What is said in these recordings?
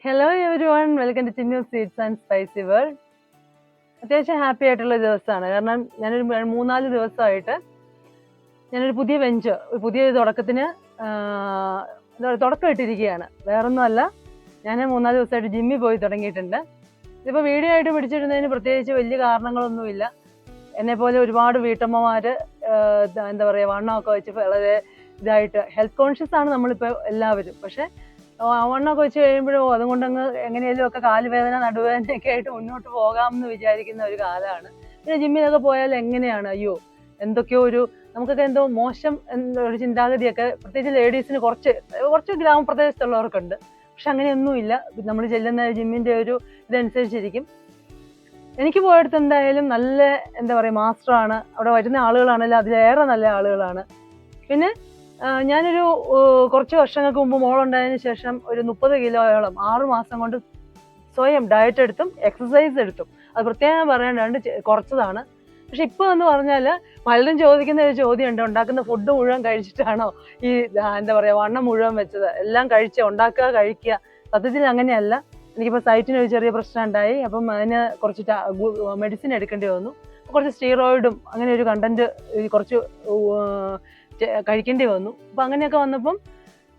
Hello everyone, welcome to Chinnu sweets and spicy world. അത്യാവശ്യം happy ആയിട്ടുള്ള ദിവസമാണ്. കാരണം ഞാനൊരു 3-4 ദിവസമായിട്ട് ഞാനൊരു പുതിയ വെഞ്ചർ, ഒരു പുതിയ തുടക്കത്തിന് തുടക്കം ഇട്ടിരിക്കുകയാണ്. വേറൊന്നുമല്ല, ഞാൻ 3-4 ദിവസമായിട്ട് ജിമ്മിൽ പോയി തുടങ്ങിയിട്ടുണ്ട്. ഇതിപ്പോൾ വീഡിയോ ആയിട്ട് പിടിച്ചിടുന്നതിന് പ്രത്യേകിച്ച് വലിയ കാരണങ്ങളൊന്നുമില്ല. എന്നെപ്പോലെ ഒരുപാട് വീട്ടമ്മമാർ എന്താ പറയുക, വണ്ണമൊക്കെ വെച്ച് വളരെ ഇതായിട്ട് ഹെൽത്ത് കോൺഷ്യസ് ആണ് നമ്മളിപ്പോൾ എല്ലാവരും. പക്ഷേ വണ്ണമൊക്കെ വെച്ച് കഴിയുമ്പോഴോ അതുകൊണ്ടങ്ങ് എങ്ങനെയെങ്കിലും ഒക്കെ കാലുവേദന നടുവേദനയൊക്കെ ആയിട്ട് മുന്നോട്ട് പോകാമെന്ന് വിചാരിക്കുന്ന ഒരു കാലമാണ്. പിന്നെ ജിമ്മിലൊക്കെ പോയാൽ എങ്ങനെയാണ്, അയ്യോ എന്തൊക്കെയോ നമുക്കൊക്കെ എന്തോ മോശം ഒരു ചിന്താഗതിയൊക്കെ പ്രത്യേകിച്ച് ലേഡീസിന് കുറച്ച് ഗ്രാമപ്രദേശത്തുള്ളവർക്കുണ്ട്. പക്ഷെ അങ്ങനെയൊന്നുമില്ല. നമ്മൾ ചെല്ലുന്ന ജിമ്മിൻ്റെ ഒരു ഇതനുസരിച്ചിരിക്കും. എനിക്ക് പോയടുത്ത് എന്തായാലും നല്ല എന്താ പറയുക മാസ്റ്ററാണ്. അവിടെ വരുന്ന ആളുകളാണെങ്കിലും അതിലേറെ നല്ല ആളുകളാണ്. പിന്നെ ഞാനൊരു കുറച്ച് വർഷങ്ങൾക്ക് മുമ്പ് മോളുണ്ടായതിനു ശേഷം ഒരു 30 കിലോയോളം 6 മാസം കൊണ്ട് സ്വയം ഡയറ്റ് എടുത്തും എക്സസൈസ് എടുത്തും, അത് പ്രത്യേകം പറയാണ്ട് കുറച്ചതാണ്. പക്ഷെ ഇപ്പോൾ എന്ന് പറഞ്ഞാൽ പലരും ചോദിക്കുന്ന ഒരു ചോദ്യമുണ്ട്, ഉണ്ടാക്കുന്ന ഫുഡ് മുഴുവൻ കഴിച്ചിട്ടാണോ ഈ എന്താ പറയുക വണ്ണം മുഴുവൻ വെച്ചത്? എല്ലാം ഉണ്ടാക്കുക കഴിക്കുക. സത്യത്തിൽ അങ്ങനെയല്ല. എനിക്കിപ്പോൾ സൈറ്റിന് ഒരു ചെറിയ പ്രശ്നം ഉണ്ടായി. അപ്പം അതിന് കുറച്ച് മെഡിസിൻ എടുക്കേണ്ടി വന്നു. കുറച്ച് സ്റ്റീറോയിഡും അങ്ങനെ ഒരു കണ്ടന്റ് കുറച്ച് കഴിക്കേണ്ടി വന്നു. അപ്പം അങ്ങനെയൊക്കെ വന്നപ്പം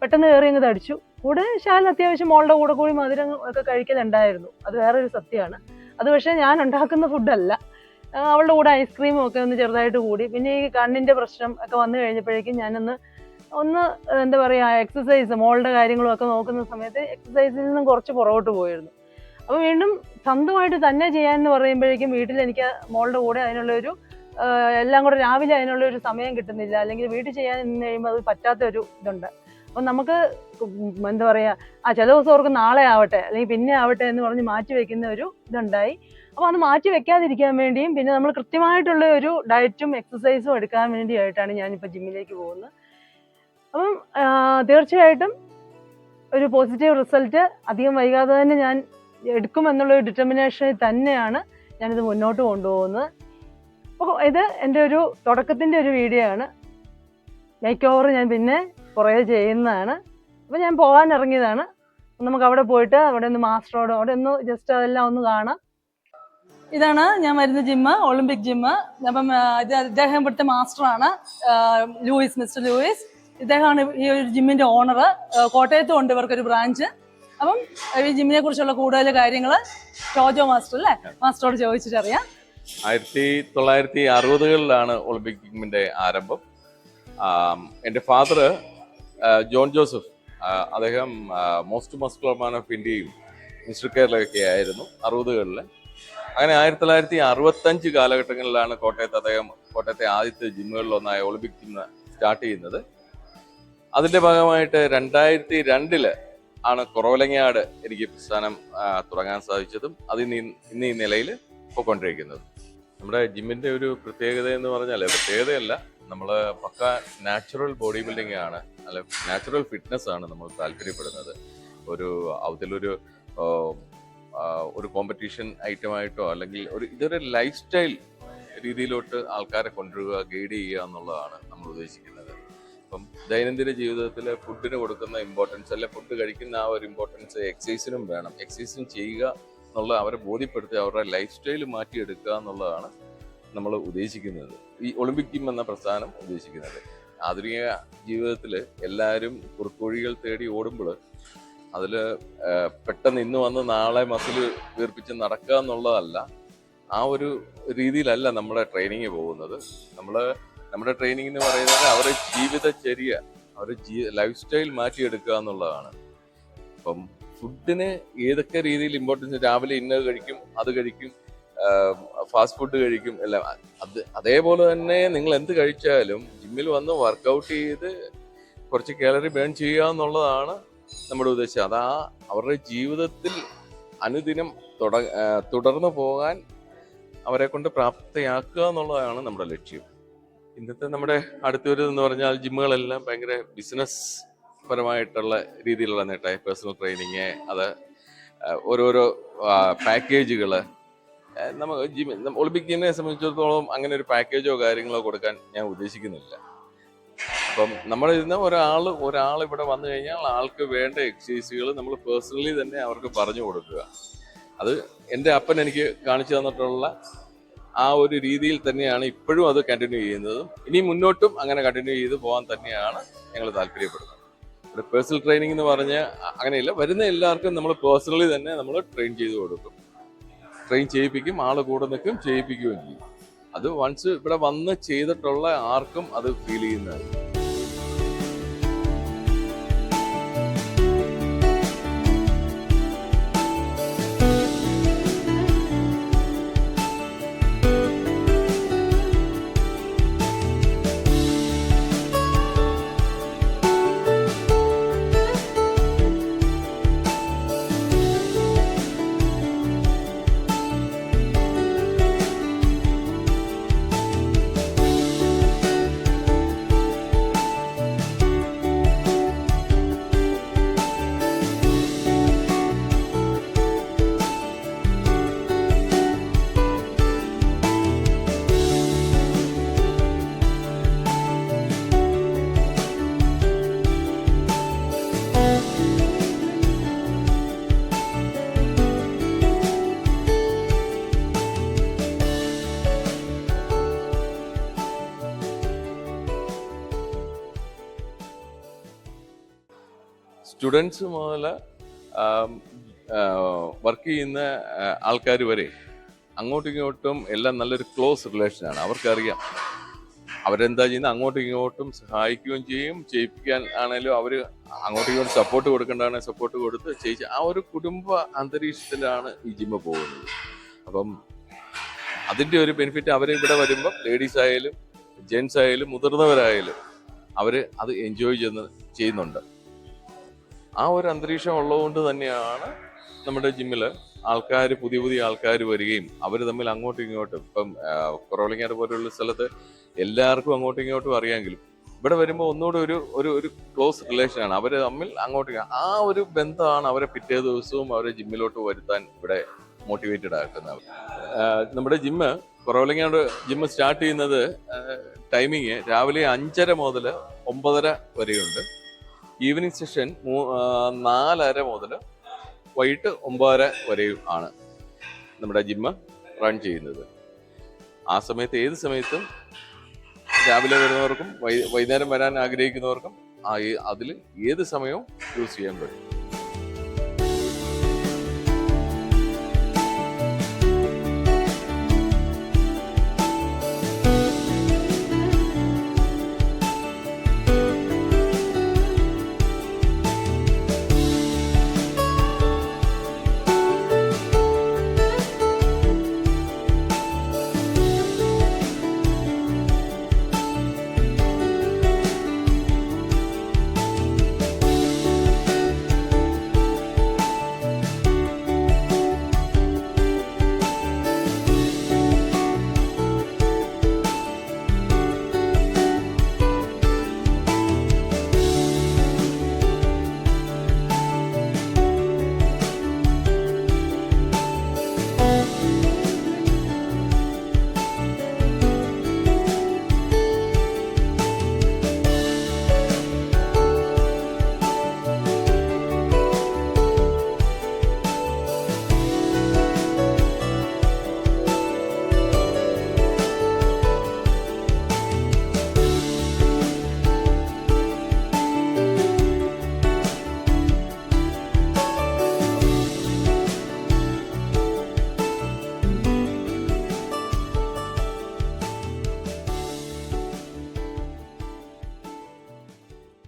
പെട്ടെന്ന് കയറി അങ്ങ് തടിച്ചു. കൂടെ ശാലം അത്യാവശ്യം മോളുടെ കൂടി മധുരം ഒക്കെ കഴിക്കലുണ്ടായിരുന്നു. അത് വേറൊരു സത്യമാണ്. അത് പക്ഷേ ഞാൻ ഉണ്ടാക്കുന്ന ഫുഡല്ല. അവളുടെ കൂടെ ഐസ്ക്രീമും ഒക്കെ ഒന്ന് ചെറുതായിട്ട് കൂടി. പിന്നെ ഈ കണ്ണിൻ്റെ പ്രശ്നം ഒക്കെ വന്നു കഴിഞ്ഞപ്പോഴേക്കും ഞാനൊന്ന് എന്താ പറയുക എക്സസൈസ്, മോളുടെ കാര്യങ്ങളും ഒക്കെ നോക്കുന്ന സമയത്ത് എക്സസൈസിൽ നിന്നും കുറച്ച് പുറകോട്ട് പോയിരുന്നു. അപ്പോൾ വീണ്ടും സ്വന്തമായിട്ട് തന്നെ ചെയ്യാമെന്ന് പറയുമ്പോഴേക്കും വീട്ടിൽ എനിക്ക് മോളുടെ കൂടെ അതിനുള്ളൊരു എല്ലാം കൂടെ രാവിലെ അതിനുള്ളൊരു സമയം കിട്ടുന്നില്ല. അല്ലെങ്കിൽ വീട്ടിൽ ചെയ്യാൻ നിന്ന് കഴിയുമ്പോൾ അത് പറ്റാത്തൊരു ഇതുണ്ട്. അപ്പം നമുക്ക് എന്താ പറയുക ചില ദിവസം ഓർക്ക് നാളെ ആവട്ടെ അല്ലെങ്കിൽ പിന്നെ ആവട്ടെ എന്ന് പറഞ്ഞ് മാറ്റി വയ്ക്കുന്ന ഒരു ഇതുണ്ടായി. അപ്പോൾ അത് മാറ്റി വെക്കാതിരിക്കാൻ വേണ്ടിയും പിന്നെ നമ്മൾ കൃത്യമായിട്ടുള്ള ഒരു ഡയറ്റും എക്സസൈസും എടുക്കാൻ വേണ്ടിയായിട്ടാണ് ഞാനിപ്പോൾ ജിമ്മിലേക്ക് പോകുന്നത്. അപ്പം തീർച്ചയായിട്ടും ഒരു പോസിറ്റീവ് റിസൾട്ട് അധികം വൈകാതെ തന്നെ ഞാൻ എടുക്കുമെന്നുള്ളൊരു ഡിറ്റർമിനേഷനിൽ തന്നെയാണ് ഞാനിത് മുന്നോട്ട് കൊണ്ടുപോകുന്നത്. അപ്പോൾ ഇത് എൻ്റെ ഒരു തുടക്കത്തിൻ്റെ ഒരു വീഡിയോ ആണ്. മേക്ക് ഓവർ ഞാൻ പിന്നെ കുറേ ചെയ്യുന്നതാണ്. അപ്പോൾ ഞാൻ പോകാൻ ഇറങ്ങിയതാണ്. നമുക്ക് അവിടെ പോയിട്ട് അവിടെ ഒന്ന് മാസ്റ്ററോട് അവിടെ ഒന്ന് ജസ്റ്റ് അതെല്ലാം ഒന്ന് കാണാം. ഇതാണ് ഞാൻ വരുന്ന ജിമ്മ്, ഒളിമ്പിക് ജിമ്മ്. അപ്പം ഇദ്ദേഹം ഇവിടുത്തെ മാസ്റ്ററാണ്, മിസ്റ്റർ ലൂയിസ്. ഇദ്ദേഹമാണ് ഈ ഒരു ജിമ്മിൻ്റെ ഓണർ. കോട്ടയത്തും ഉണ്ട് ഇവർക്കൊരു ബ്രാഞ്ച്. അപ്പം ഈ ജിമ്മിനെ കുറിച്ചുള്ള കൂടുതൽ കാര്യങ്ങൾ ടോജോ മാസ്റ്റർ അല്ലേ, മാസ്റ്ററോട് ചോദിച്ചിട്ടറിയാം. 1960-കളിലാണ് ഒളിമ്പിക് ജിമ്മിന്റെ ആരംഭം. എൻ്റെ ഫാദർ ജോൺ ജോസഫ്, അദ്ദേഹം മോസ്റ്റ് മസ്കുലർ മാൻ ഓഫ് ഇന്ത്യയും മിസ്റ്റർ കേരളയൊക്കെ ആയിരുന്നു 60-കളിൽ. അങ്ങനെ 1965 കാലഘട്ടങ്ങളിലാണ് കോട്ടയത്തെ ആദ്യത്തെ ജിമ്മുകളിലൊന്നായ ഒളിമ്പിക് ജിം സ്റ്റാർട്ട് ചെയ്യുന്നത്. അതിന്റെ ഭാഗമായിട്ട് 2002 ആണ് കുറവലങ്ങാട് എനിക്ക് പ്രസ്ഥാനം തുടങ്ങാൻ സാധിച്ചതും അത് ഇന്ന് ഈ നിലയിൽ പോയിക്കൊണ്ടിരിക്കുന്നത്. നമ്മുടെ ജിമ്മിന്റെ ഒരു പ്രത്യേകത എന്ന് പറഞ്ഞാൽ, പ്രത്യേകതയല്ല, നമ്മൾ പക്ക നാച്ചുറൽ ബോഡി ബിൽഡിംഗ് ആണ്, അല്ല നാച്ചുറൽ ഫിറ്റ്നസ് ആണ് നമ്മൾ താല്പര്യപ്പെടുന്നത്. ഒരു കോമ്പറ്റീഷൻ ഐറ്റമായിട്ടോ അല്ലെങ്കിൽ ഇതൊരു ലൈഫ് സ്റ്റൈൽ രീതിയിലോട്ട് ആൾക്കാരെ കൊണ്ടുവരിക, ഗൈഡ് ചെയ്യുക എന്നുള്ളതാണ് നമ്മൾ ഉദ്ദേശിക്കുന്നത്. അപ്പം ദൈനംദിന ജീവിതത്തിൽ ഫുഡിന് കൊടുക്കുന്ന ഇമ്പോർട്ടൻസ്, അല്ലെ ഫുഡ് കഴിക്കുന്ന ആ ഒരു ഇമ്പോർട്ടൻസ് എക്സസൈസിനും വേണം. എക്സസൈസും ചെയ്യുക എന്നുള്ള അവരെ ബോധ്യപ്പെടുത്തി അവരുടെ ലൈഫ് സ്റ്റൈൽ മാറ്റിയെടുക്കുക എന്നുള്ളതാണ് നമ്മൾ ഉദ്ദേശിക്കുന്നത്, ഈ ഒളിമ്പിക് ജിം എന്ന പ്രസ്ഥാനം ഉദ്ദേശിക്കുന്നത്. ആധുനിക ജീവിതത്തിൽ എല്ലാവരും കുറുക്കുവഴികൾ തേടി ഓടുമ്പോൾ അതിൽ പെട്ടെന്ന് ഇന്ന് വന്ന് നാളെ മസിൽ വീർപ്പിച്ച് നടക്കുക എന്നുള്ളതല്ല, ആ ഒരു രീതിയിലല്ല നമ്മുടെ ട്രെയിനിങ് പോകുന്നത്. നമ്മുടെ ട്രെയിനിങ് എന്ന് പറയുന്നത് അവരുടെ ജീവിതചര്യ, അവരുടെ ലൈഫ് സ്റ്റൈൽ മാറ്റിയെടുക്കുക എന്നുള്ളതാണ്. അപ്പം ഫുഡിന് ഏതൊക്കെ രീതിയിൽ ഇമ്പോർട്ടൻസ്, രാവിലെ ഇന്നത് കഴിക്കും, അത് കഴിക്കും, ഫാസ്റ്റ് ഫുഡ് കഴിക്കും, എല്ലാം അതേപോലെ തന്നെ നിങ്ങൾ എന്ത് കഴിച്ചാലും ജിമ്മിൽ വന്ന് വർക്കൗട്ട് ചെയ്ത് കുറച്ച് കാലറി ബേൺ ചെയ്യുക എന്നുള്ളതാണ് നമ്മുടെ ഉദ്ദേശം. അവരുടെ ജീവിതത്തിൽ അനുദിനം തുടർന്നു പോകാൻ അവരെ കൊണ്ട് പ്രാപ്തയാക്കുക എന്നുള്ളതാണ് നമ്മുടെ ലക്ഷ്യം. ഇന്നത്തെ നമ്മുടെ അടുത്തൊരു പറഞ്ഞാൽ ജിമ്മുകളെല്ലാം ഭയങ്കര ബിസിനസ് പരമായിട്ടുള്ള രീതിയിലുള്ള നേട്ടമായി പേഴ്സണൽ ട്രെയിനിങ്, അത് ഓരോരോ പാക്കേജുകൾ. ഒളിമ്പിക് ജിമ്മിനെ സംബന്ധിച്ചിടത്തോളം അങ്ങനെ ഒരു പാക്കേജോ കാര്യങ്ങളോ കൊടുക്കാൻ ഞാൻ ഉദ്ദേശിക്കുന്നില്ല. അപ്പം നമ്മൾ ഇന്ന് ഒരാൾ ഇവിടെ വന്നു കഴിഞ്ഞാൽ ആൾക്ക് വേണ്ട എക്സസൈസുകൾ നമ്മൾ പേഴ്സണലി തന്നെ അവർക്ക് പറഞ്ഞു കൊടുക്കുക. അത് എൻ്റെ അപ്പൻ എനിക്ക് കാണിച്ചു തന്നിട്ടുള്ള ആ ഒരു രീതിയിൽ തന്നെയാണ് ഇപ്പോഴും അത് കണ്ടിന്യൂ ചെയ്യുന്നതും ഇനി മുന്നോട്ടും അങ്ങനെ കണ്ടിന്യൂ ചെയ്ത് പോകാൻ തന്നെയാണ് ഞങ്ങൾ താല്പര്യപ്പെടുന്നത്. ഒരു പേഴ്സണൽ ട്രെയിനിങ് എന്ന് പറഞ്ഞാൽ അങ്ങനെയില്ല, വരുന്ന എല്ലാവർക്കും നമ്മൾ പേഴ്സണലി തന്നെ നമ്മൾ ട്രെയിൻ ചെയ്ത് കൊടുക്കും, ട്രെയിൻ ചെയ്യിപ്പിക്കും, ആൾ കൂടെ നിൽക്കും, ചെയ്യിപ്പിക്കുകയും ചെയ്യും. അത് വൺസ് ഇവിടെ വന്ന് ചെയ്തിട്ടുള്ള ആർക്കും അത് ഫീൽ ചെയ്യുന്നതാണ്. സ്റ്റുഡൻസ് മുതൽ വർക്ക് ചെയ്യുന്ന ആൾക്കാർ വരെ അങ്ങോട്ടും ഇങ്ങോട്ടും എല്ലാം നല്ലൊരു ക്ലോസ് റിലേഷനാണ്. അവർക്കറിയാം അവരെന്താ ചെയ്യുന്നത്, അങ്ങോട്ടും ഇങ്ങോട്ടും സഹായിക്കുകയും ചെയ്യും. ചെയ്യിപ്പിക്കാൻ ആണെങ്കിലും അവർ അങ്ങോട്ടും ഇങ്ങോട്ടും സപ്പോർട്ട് കൊടുക്കേണ്ടതാണെങ്കിൽ സപ്പോർട്ട് കൊടുത്ത് ചെയ്യിച്ച് ആ ഒരു കുടുംബ അന്തരീക്ഷത്തിലാണ് ഈ ജിമ്മ് പോകുന്നത്. അപ്പം അതിൻ്റെ ഒരു ബെനിഫിറ്റ് അവർ ഇവിടെ വരുമ്പം ലേഡീസ് ആയാലും ജെൻസ് ആയാലും മുതിർന്നവരായാലും അവർ അത് എൻജോയ് ചെയ്യുന്നുണ്ട്. ആ ഒരു അന്തരീക്ഷം ഉള്ളതുകൊണ്ട് തന്നെയാണ് നമ്മുടെ ജിമ്മിൽ പുതിയ ആൾക്കാർ വരികയും അവർ തമ്മിൽ അങ്ങോട്ടും ഇങ്ങോട്ടും, ഇപ്പം കുറവളിങ്ങാട് പോലുള്ള സ്ഥലത്ത് എല്ലാവർക്കും അങ്ങോട്ടും ഇങ്ങോട്ടും അറിയാമെങ്കിലും ഇവിടെ വരുമ്പോൾ ഒന്നുകൂടെ ഒരു ക്ലോസ് റിലേഷനാണ്. അവർ തമ്മിൽ അങ്ങോട്ടും ആ ഒരു ബന്ധമാണ് അവരെ പിറ്റേ ദിവസവും അവരെ ജിമ്മിലോട്ട് വരുത്താൻ ഇവിടെ മോട്ടിവേറ്റഡ് ആക്കുന്നത്. നമ്മുടെ കുറവളിങ്ങാട് ജിമ്മ് സ്റ്റാർട്ട് ചെയ്യുന്നത് ടൈമിങ് രാവിലെ 5:30 മുതൽ 9:30 വരെയുണ്ട്. ഈവനിങ് സെഷൻ 4:30 മുതൽ വൈകിട്ട് 9:30 വരെയും ആണ് നമ്മുടെ ജിമ്മ് റൺ ചെയ്യുന്നത്. ആ സമയത്ത് ഏത് സമയത്തും രാവിലെ വരുന്നവർക്കും വൈകുന്നേരം വരാൻ ആഗ്രഹിക്കുന്നവർക്കും അതിൽ ഏത് സമയവും യൂസ് ചെയ്യാൻ പറ്റും.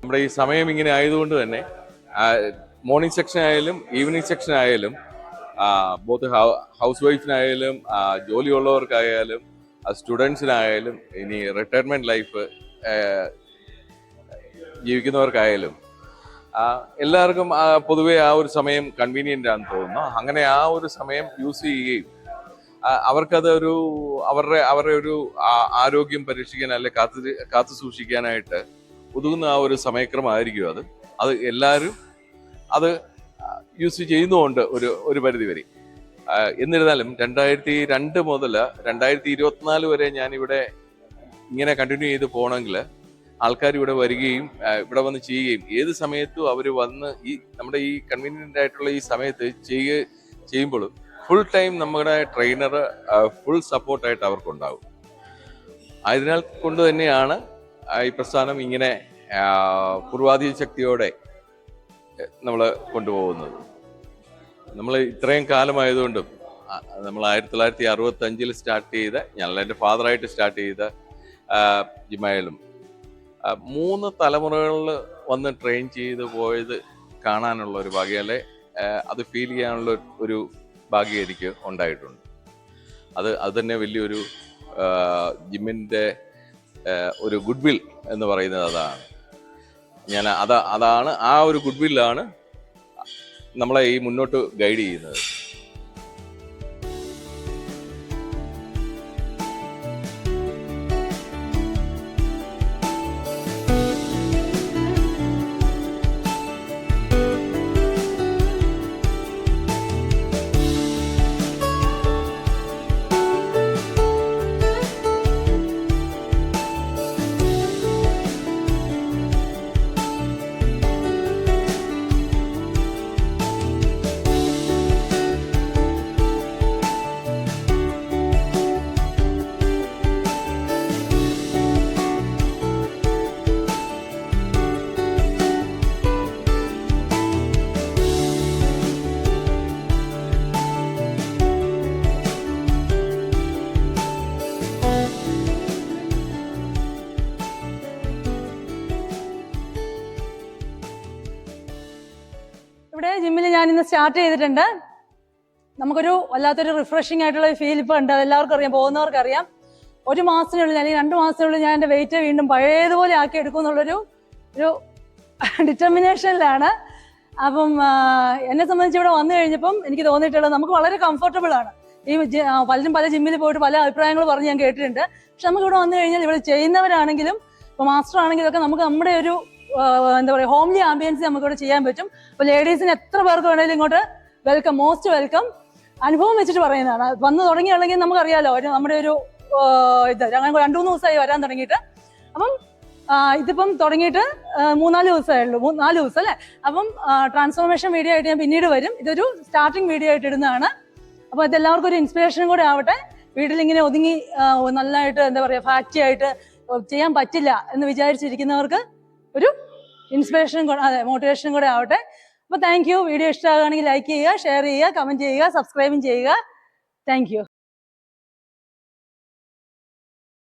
നമ്മുടെ ഈ സമയം ഇങ്ങനെ ആയതുകൊണ്ട് തന്നെ മോർണിംഗ് സെക്ഷൻ ആയാലും ഈവനിങ് സെക്ഷൻ ആയാലും ബോത്ത് ഹൗസ് വൈഫിനായാലും ജോലിയുള്ളവർക്കായാലും സ്റ്റുഡൻസിനായാലും ഇനി റിട്ടയർമെന്റ് ലൈഫ് ജീവിക്കുന്നവർക്കായാലും എല്ലാവർക്കും പൊതുവെ ആ ഒരു സമയം കൺവീനിയൻ്റ് ആണെന്ന് തോന്നുന്നു. അങ്ങനെ ആ ഒരു സമയം യൂസ് ചെയ്യുകയും അവർക്കത് അവരുടെ ഒരു ആരോഗ്യം പരീക്ഷിക്കാൻ അല്ലെ കാത്തു സൂക്ഷിക്കാനായിട്ട് ഒതുങ്ങുന്ന ആ ഒരു സമയക്രമമായിരിക്കും അത് എല്ലാവരും അത് യൂസ് ചെയ്യുന്നുമുണ്ട് ഒരു പരിധി വരെ. എന്നിരുന്നാലും 2002 മുതൽ 2024 വരെ ഞാനിവിടെ ഇങ്ങനെ കണ്ടിന്യൂ ചെയ്ത് പോകണമെങ്കിൽ ആൾക്കാർ ഇവിടെ വരികയും ഇവിടെ വന്ന് ചെയ്യുകയും ഏത് സമയത്തും അവർ വന്ന് ഈ നമ്മുടെ ഈ കൺവീനിയൻ്റ് ആയിട്ടുള്ള ഈ സമയത്ത് ചെയ്യുമ്പോഴും ഫുൾ ടൈം നമ്മുടെ ട്രെയിനർ ഫുൾ സപ്പോർട്ടായിട്ട് അവർക്കുണ്ടാവും. അതിനാൽ കൊണ്ട് തന്നെയാണ് ഈ പ്രസ്ഥാനം ഇങ്ങനെ പൂർവാധിക ശക്തിയോടെ നമ്മൾ കൊണ്ടുപോകുന്നത്. നമ്മൾ ഇത്രയും കാലമായതുകൊണ്ടും നമ്മൾ 1965 സ്റ്റാർട്ട് ചെയ്ത, ഞങ്ങൾ എൻ്റെ ഫാദറായിട്ട് സ്റ്റാർട്ട് ചെയ്ത ജിമായിലും 3 തലമുറകളിൽ വന്ന് ട്രെയിൻ ചെയ്ത് പോയത് കാണാനുള്ള ഒരു ഭാഗ്യം, അല്ലെ അത് ഫീൽ ചെയ്യാനുള്ള ഒരു ഭാഗ്യം എനിക്ക് ഉണ്ടായിട്ടുണ്ട്. അത് തന്നെ വലിയൊരു ജിമ്മിൻ്റെ ഒരു ഗുഡ് വിൽ എന്ന് പറയുന്നത് അതാണ്. അതാണ് ആ ഒരു ഗുഡ് വില്ലാണ് നമ്മളെ ഈ മുന്നോട്ട് ഗൈഡ് ചെയ്യുന്നത്. ഇവിടെ ജിമ്മിൽ ഞാനിന്ന് സ്റ്റാർട്ട് ചെയ്തിട്ടുണ്ട്. നമുക്കൊരു വല്ലാത്തൊരു റിഫ്രഷിംഗ് ആയിട്ടുള്ള ഫീൽ ഇപ്പോൾ ഉണ്ട്. എല്ലാവർക്കും അറിയാം, പോകുന്നവർക്ക് അറിയാം. 1 മാസത്തിനുള്ളിൽ അല്ലെങ്കിൽ 2 മാസത്തിനുള്ളിൽ ഞാൻ എൻ്റെ വെയിറ്റ് വീണ്ടും പഴയതുപോലെ ആക്കി എടുക്കും എന്നുള്ളൊരു ഡിറ്റർമിനേഷനിലാണ്. അപ്പം എന്നെ സംബന്ധിച്ച് ഇവിടെ വന്നു കഴിഞ്ഞപ്പം എനിക്ക് തോന്നിയിട്ടുള്ളത് നമുക്ക് വളരെ കംഫർട്ടബിൾ ആണ്. ഈ പലരും പല ജിമ്മിൽ പോയിട്ട് പല അഭിപ്രായങ്ങൾ പറഞ്ഞ് ഞാൻ കേട്ടിട്ടുണ്ട്. പക്ഷെ നമുക്ക് ഇവിടെ വന്നു കഴിഞ്ഞാൽ ഇവിടെ ചെയ്യുന്നവരാണെങ്കിലും ഇപ്പോൾ മാസ്റ്റർ ആണെങ്കിലും ഒക്കെ നമുക്ക് നമ്മുടെ ഒരു എന്താ പറയുക ഹോംലി ആംബിയൻസ് നമുക്കിവിടെ ചെയ്യാൻ പറ്റും. അപ്പോൾ ലേഡീസിന് എത്ര പേർക്ക് വേണമെങ്കിലും ഇങ്ങോട്ട് വെൽക്കം, മോസ്റ്റ് വെൽക്കം. അനുഭവം വെച്ചിട്ട് പറയുന്നതാണ്. വന്ന് തുടങ്ങിയാണെങ്കിൽ നമുക്കറിയാലോ നമ്മുടെ ഒരു ഞങ്ങൾ 2-3 ദിവസമായി വരാൻ തുടങ്ങിയിട്ട്. അപ്പം ഇതിപ്പം തുടങ്ങിയിട്ട് 3-4 ദിവസമായുള്ളൂ, 4 ദിവസം അല്ലേ. അപ്പം ട്രാൻസ്ഫോർമേഷൻ വീഡിയോ ആയിട്ട് ഞാൻ പിന്നീട് വരും. ഇതൊരു സ്റ്റാർട്ടിങ് വീഡിയോ ആയിട്ട് ഇടുന്നതാണ്. അപ്പോൾ ഇതെല്ലാവർക്കും ഒരു ഇൻസ്പിറേഷനും കൂടെ ആവട്ടെ. വീട്ടിലിങ്ങനെ ഒതുങ്ങി നല്ലതായിട്ട് എന്താ പറയുക ഫാക്ടറി ആയിട്ട് ചെയ്യാൻ പറ്റില്ല എന്ന് വിചാരിച്ചിരിക്കുന്നവർക്ക് ഒരു ഇൻസ്പിറേഷനും കൂടെ, അതെ മോട്ടിവേഷനും കൂടെ ആവട്ടെ. അപ്പോൾ താങ്ക് യു. വീഡിയോ ഇഷ്ടമാകുകയാണെങ്കിൽ ലൈക്ക് ചെയ്യുക, ഷെയർ ചെയ്യുക, കമൻറ്റ് ചെയ്യുക, സബ്സ്ക്രൈബും ചെയ്യുക. Thank you.